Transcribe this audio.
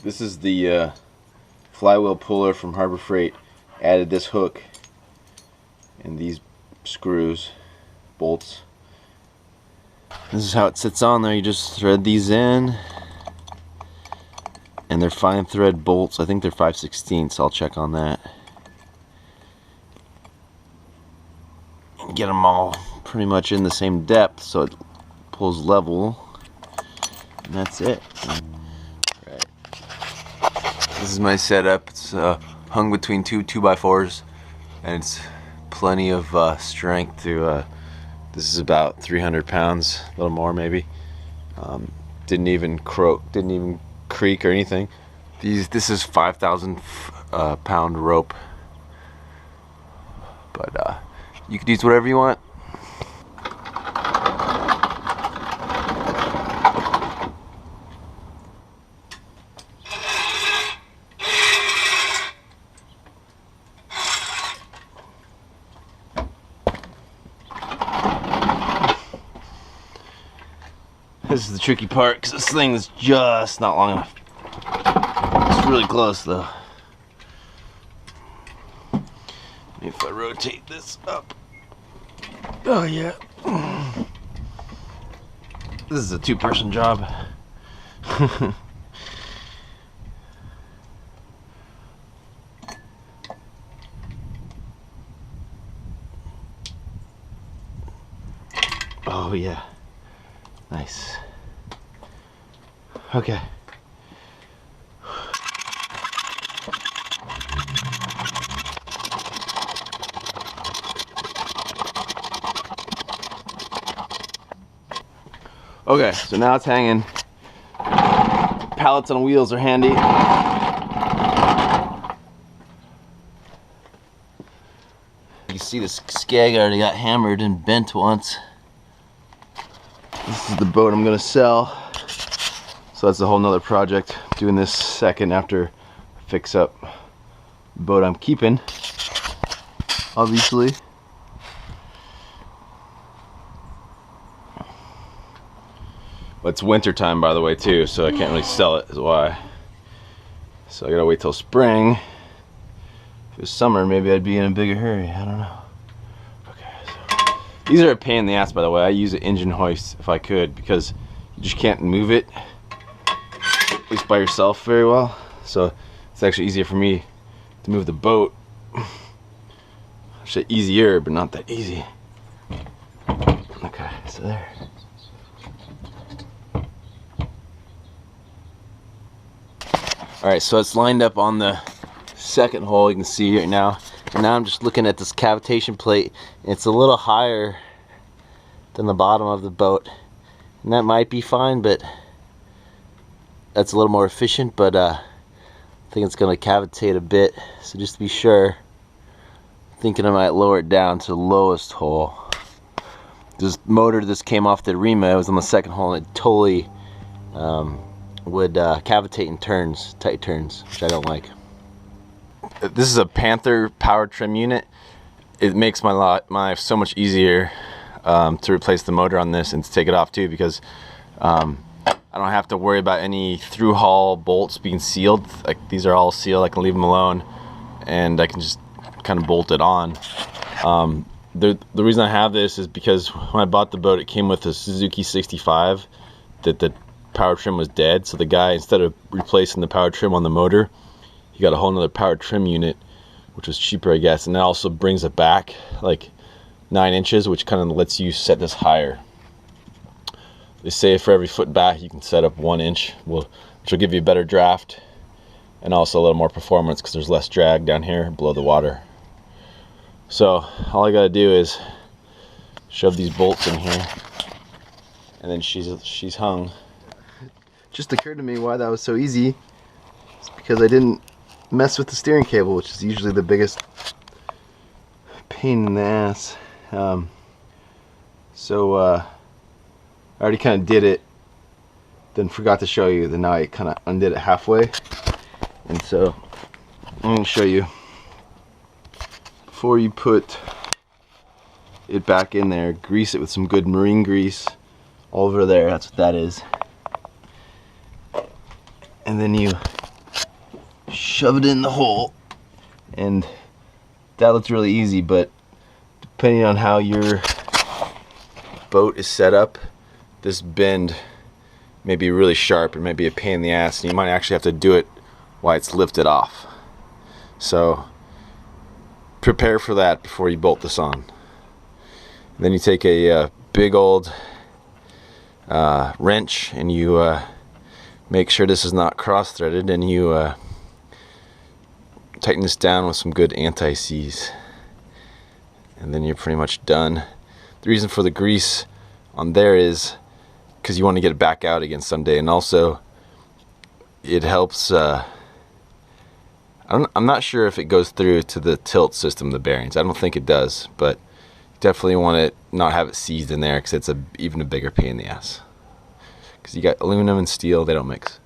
This is the flywheel puller from Harbor Freight. Added this hook and these screws, bolts. This is how it sits on there. You just thread these in, and they're fine thread bolts. I think they're 5/16, I'll check on that. Get them all pretty much in the same depth so it pulls level, and that's it. Right. This is my setup. It's hung between two 2x4s, and it's plenty of strength to this is about 300 pounds, a little more maybe. Didn't even creak or anything. This is 5,000 pound rope, but you could use whatever you want. This is the tricky part, because this thing is just not long enough. It's really close though. If I rotate this up. Oh yeah. This is a two-person job. Oh yeah. Nice. Okay. Okay, so now it's hanging. Pallets on wheels are handy. You see this skeg already got hammered and bent once. This is the boat I'm gonna sell. So that's a whole nother project. Doing this second after I fix up the boat I'm keeping, obviously. But it's winter time, by the way, too, so I can't really sell it, is why. So I gotta wait till spring. If it was summer, maybe I'd be in a bigger hurry. I don't know. Okay, so these are a pain in the ass, by the way. I use an engine hoist if I could, because you just can't move it, at least by yourself, very well. So it's actually easier for me to move the boat. Actually easier, but not that easy. Okay, so there. Alright, so it's lined up on the second hole, you can see right now. And now I'm just looking at this cavitation plate. It's a little higher than the bottom of the boat. And that might be fine, but that's a little more efficient, but I think it's going to cavitate a bit. So just to be sure, I'm thinking I might lower it down to the lowest hole. This motor just came off the Rima. It was on the second hole, and it totally would cavitate in turns, tight turns, which I don't like. This is a Panther power trim unit. It makes my life so much easier to replace the motor on this and to take it off too, because I don't have to worry about any through hull bolts being sealed. Like, these are all sealed. I can leave them alone, and I can just kind of bolt it on. The reason I have this is because when I bought the boat, it came with a Suzuki 65 that the power trim was dead, so the guy, instead of replacing the power trim on the motor, he got a whole nother power trim unit, which was cheaper, I guess, and that also brings it back like 9 inches, which kind of lets you set this higher. They say for every foot back you can set up 1 inch, which will give you a better draft and also a little more performance because there's less drag down here below the water. So all I gotta do is shove these bolts in here, and then she's hung. Just occurred to me why that was so easy. It's because I didn't mess with the steering cable, which is usually the biggest pain in the ass. So I already kind of did it, then forgot to show you. Then now I kind of undid it halfway, and so I'm going to show you. Before you put it back in there, grease it with some good marine grease all over there. That's what that is. And then you shove it in the hole, and that looks really easy, but depending on how your boat is set up, this bend may be really sharp. It may be a pain in the ass, and you might actually have to do it while it's lifted off. So prepare for that before you bolt this on. And then you take a big old wrench, and you make sure this is not cross-threaded, and you tighten this down with some good anti-seize, and then you're pretty much done. The reason for the grease on there is because you want to get it back out again someday, and also it helps. I'm not sure if it goes through to the tilt system, the bearings. I don't think it does, but definitely want to not have it seized in there, because it's even a bigger pain in the ass. Because you got aluminum and steel, they don't mix.